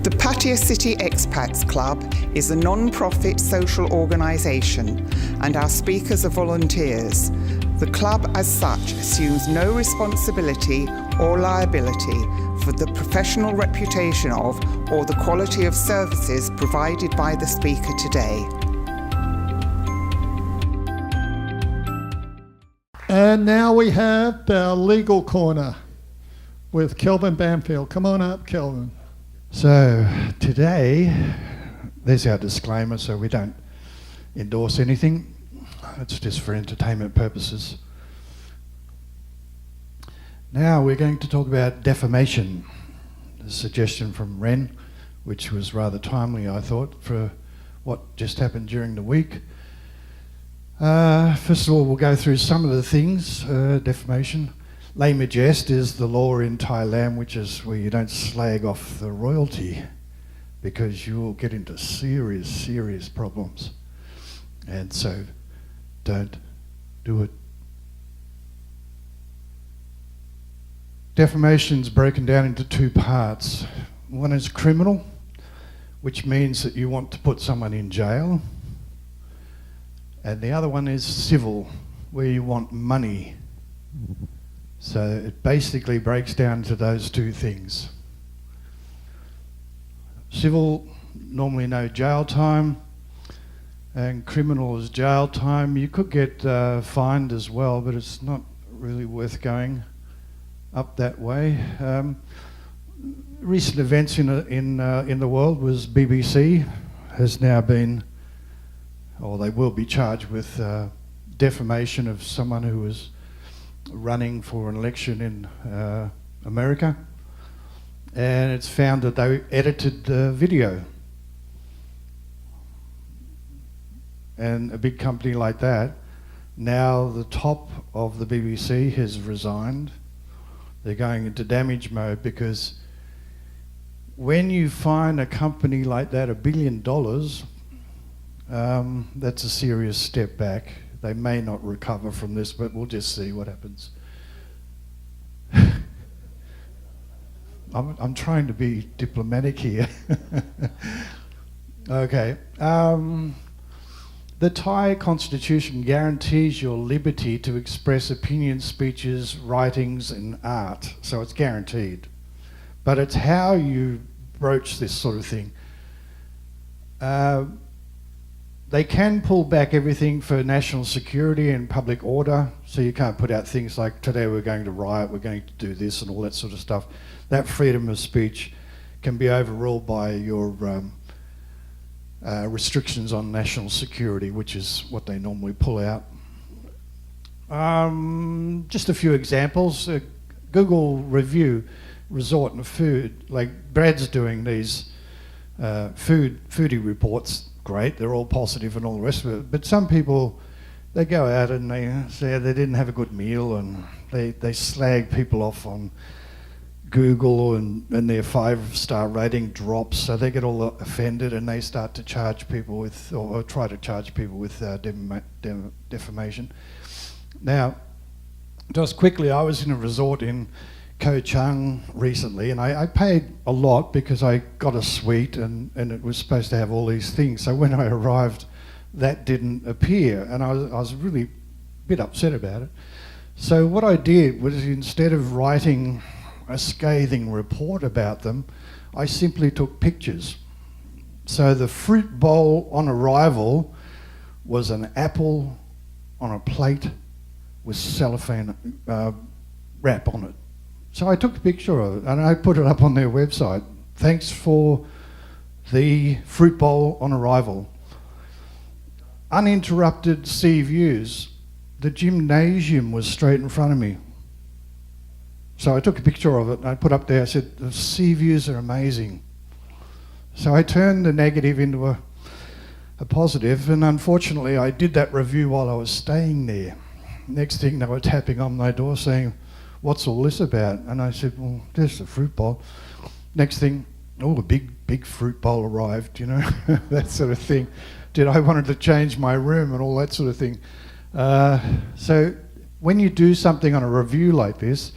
The Pattaya City Expats Club is a non-profit social organisation and our speakers are volunteers. The club as such assumes no responsibility or liability for the professional reputation of or the quality of services provided by the speaker today. And now we have the legal corner with Kelvin Banfield. Come on up, Kelvin. So today, there's our disclaimer, so we don't endorse anything. It's just for entertainment purposes. Now we're going to talk about defamation. A suggestion from Ren, which was rather timely, I thought, for what just happened during the week. First of all, we'll go through some of the things. Defamation. Lèse-majesté is the law in Thailand, which is where you don't slag off the royalty because you'll get into serious problems. And so don't do it. Defamation's broken down into two parts. One is criminal, which means that you want to put someone in jail. And the other one is civil, where you want money. So it basically breaks down to those two things. Civil, normally no jail time, and criminal is jail time. You could get fined as well, but it's not really worth going up that way. Recent events in the world was BBC has now been, or they will be charged with defamation of someone who was running for an election in America, and it's found that they edited the video. And a big company like that, now the top of the BBC has resigned. They're going into damage mode because when you fine a company like that $1 billion, that's a serious step back. They may not recover from this, but we'll just see what happens. I'm trying to be diplomatic here. Okay. The Thai constitution guarantees your liberty to express opinions, speeches, writings, and art. So it's guaranteed. But it's how you broach this sort of thing. They can pull back everything for national security and public order, so you can't put out things like, today we're going to riot, we're going to do this and all that sort of stuff. That freedom of speech can be overruled by your restrictions on national security, which is what they normally pull out. Just a few examples. Google review, resort and food, like Brad's doing these foodie reports. Great, they're all positive and all the rest of it. But some people, they go out and they say they didn't have a good meal, and they slag people off on Google, and their 5-star rating drops, so they get all offended and they start to charge people with, or try to charge people with defamation. Now, just quickly, I was in a resort in Koh Chang recently, and I paid a lot because I got a suite and it was supposed to have all these things. So when I arrived, that didn't appear, and I was really a bit upset about it. So what I did was, instead of writing a scathing report about them, I simply took pictures. So the fruit bowl on arrival was an apple on a plate with cellophane wrap on it. So I took a picture of it and I put it up on their website. Thanks for the fruit bowl on arrival. Uninterrupted sea views. The gymnasium was straight in front of me. So I took a picture of it and I put up there, I said, the sea views are amazing. So I turned the negative into a positive, and unfortunately I did that review while I was staying there. Next thing, they were tapping on my door saying, what's all this about? And I said, well, there's the fruit bowl. Next thing, oh, a big fruit bowl arrived, you know, that sort of thing. I wanted to change my room and all that sort of thing. So when you do something on a review like this,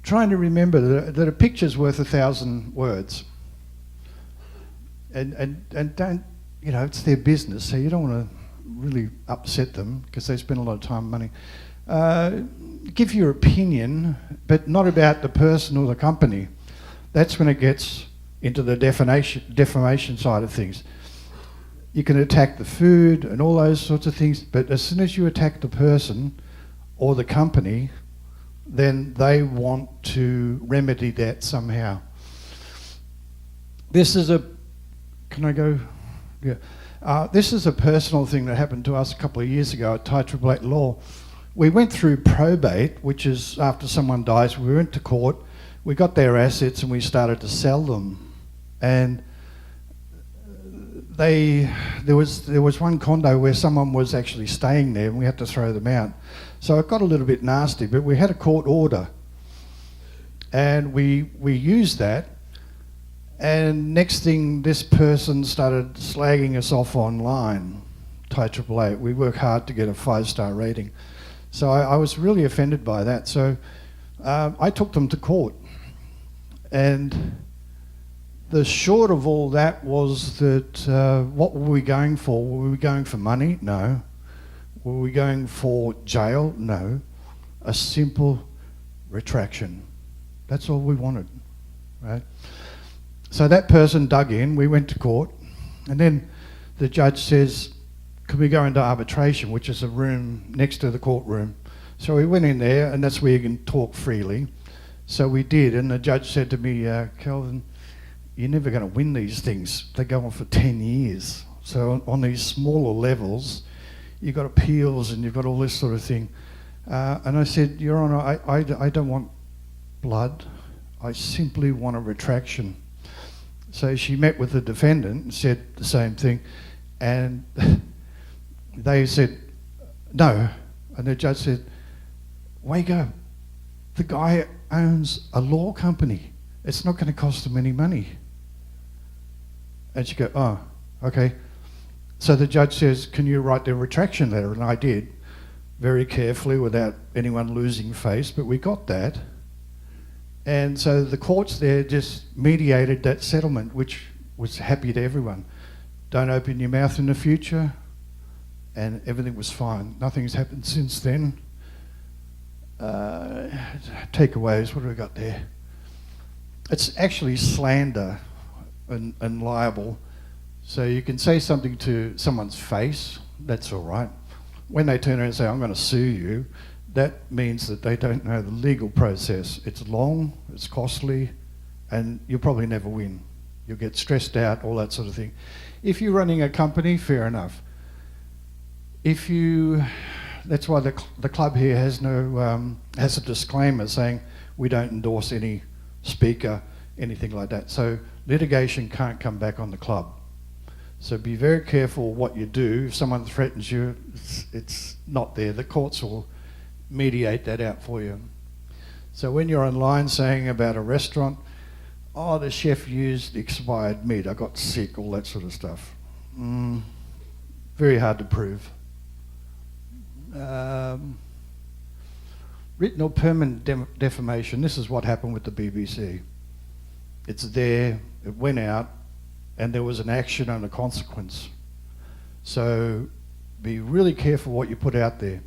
trying to remember that a picture's worth 1,000 words. and don't, it's their business, so you don't want to really upset them because they spend a lot of time and money. Give your opinion, but not about the person or the company. That's when it gets into the defamation side of things. You can attack the food and all those sorts of things, but as soon as you attack the person or the company, then they want to remedy that somehow. This is can I go? Yeah. This is a personal thing that happened to us a couple of years ago at Thai Penal Law. We went through probate, which is after someone dies, we went to court, we got their assets and we started to sell them. And there was one condo where someone was actually staying there and we had to throw them out. So it got a little bit nasty, but we had a court order. And we used that. And next thing, this person started slagging us off online, Thai AAA. We work hard to get a 5-star rating. So I was really offended by that. So I took them to court. And the short of all that was that what were we going for? Were we going for money? No. Were we going for jail? No. A simple retraction. That's all we wanted, right? So that person dug in, we went to court, and then the judge says, can we go into arbitration, which is a room next to the courtroom? So we went in there, and that's where you can talk freely. So we did, and the judge said to me, Kelvin, you're never going to win these things. They go on for 10 years. So on these smaller levels, you've got appeals and you've got all this sort of thing. And I said, Your Honour, I don't want blood. I simply want a retraction. So she met with the defendant and said the same thing. And they said, no. And the judge said, wake up. The guy owns a law company. It's not going to cost him any money. And she go, oh, okay. So the judge says, can you write the retraction letter? And I did, very carefully without anyone losing face, but we got that. And so the courts there just mediated that settlement, which was happy to everyone. Don't open your mouth in the future, and everything was fine. Nothing's happened since then. Takeaways, what have we got there? It's actually slander and libel. So you can say something to someone's face, that's all right. When they turn around and say, I'm going to sue you, that means that they don't know the legal process. It's long, it's costly, and you'll probably never win. You'll get stressed out, all that sort of thing. If you're running a company, fair enough. That's why the club here has a disclaimer saying we don't endorse any speaker, anything like that. So litigation can't come back on the club. So be very careful what you do. If someone threatens you, it's not there. The courts will mediate that out for you. So when you're online saying about a restaurant, oh, the chef used expired meat, I got sick, all that sort of stuff. Very hard to prove. Written or permanent defamation, this is what happened with the BBC. It's there, it went out, and there was an action and a consequence. So be really careful what you put out there.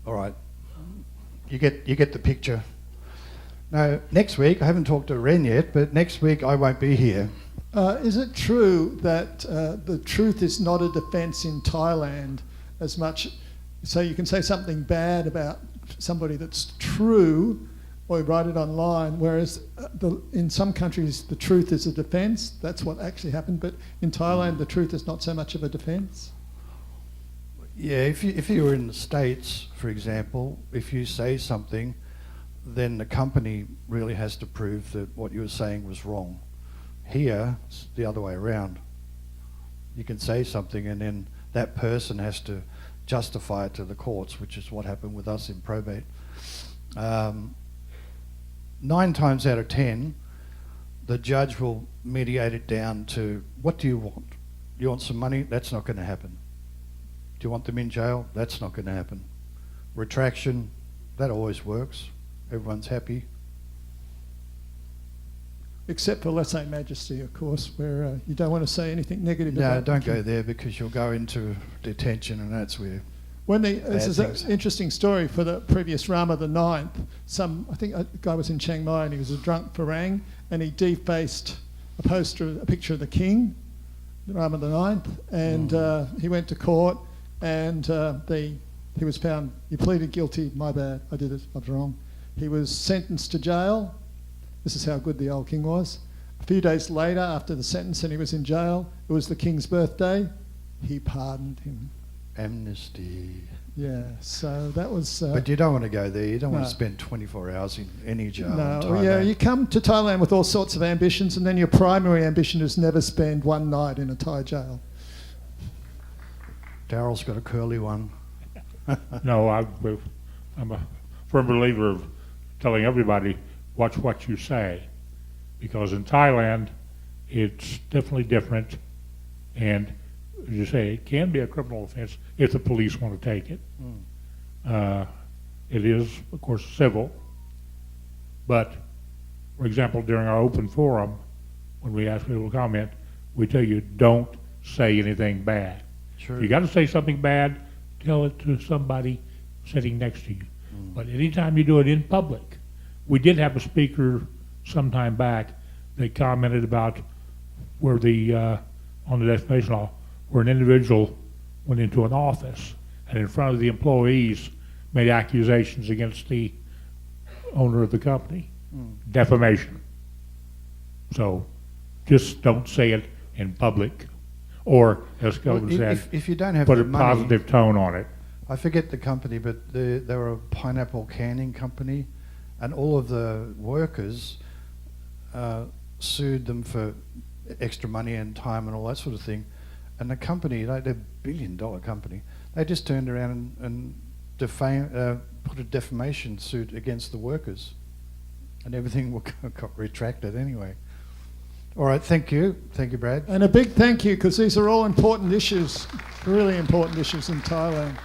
All right, you get the picture. Now, next week, I haven't talked to Ren yet, but next week I won't be here. Is it true that the truth is not a defence in Thailand as much? So you can say something bad about somebody that's true, or you write it online, whereas in some countries the truth is a defence. That's what actually happened. But in Thailand, the truth is not so much of a defence. Yeah, if you were in the States, for example, if you say something, then the company really has to prove that what you were saying was wrong. Here, it's the other way around. You can say something and then that person has to justify it to the courts, which is what happened with us in probate. 9 times out of 10, the judge will mediate it down to, what do you want? You want some money? That's not going to happen. Do you want them in jail? That's not going to happen. Retraction, that always works. Everyone's happy. except for lèse-majesté, of course, where you don't want to say anything negative No, about don't the king. go there because you'll go into detention, and that's where. This is things. an interesting story for the previous Rama the Ninth. I think a guy was in Chiang Mai and he was a drunk farang, and he defaced a picture of the king, Rama the Ninth, and he went to court, and he was found. He pleaded guilty. My bad, I did it. I was wrong. He was sentenced to jail. This is how good the old king was. A few days later, after the sentence, and he was in jail. It was the king's birthday. He pardoned him. Amnesty. Yeah, so that was. But you don't want to go there. You don't want No. to spend 24 hours in any jail. in No, Thailand. yeah, you come to Thailand with all sorts of ambitions, and then your primary ambition is never spend one night in a Thai jail. Daryl's got a curly one. No, I'm a firm believer of telling everybody watch what you say, because in Thailand it's definitely different, and as you say, it can be a criminal offense if the police want to take it. It is, of course, civil, but for example, during our open forum, when we ask people to comment, we tell you don't say anything bad. Sure. If you got to say something bad, tell it to somebody sitting next to you. But anytime you do it in public, we did have a speaker some time back that commented about where on the defamation law, where an individual went into an office and in front of the employees made accusations against the owner of the company. Defamation. So just don't say it in public, or as Kelvin said, if you don't have put the a money, positive tone on it. I forget the company, but they were a pineapple canning company, and all of the workers sued them for extra money and time and all that sort of thing. And the company, they're $1 billion company, they just turned around and put a defamation suit against the workers, and everything got retracted anyway. All right, thank you, Brad. And a big thank you, because these are all important issues, really important issues in Thailand.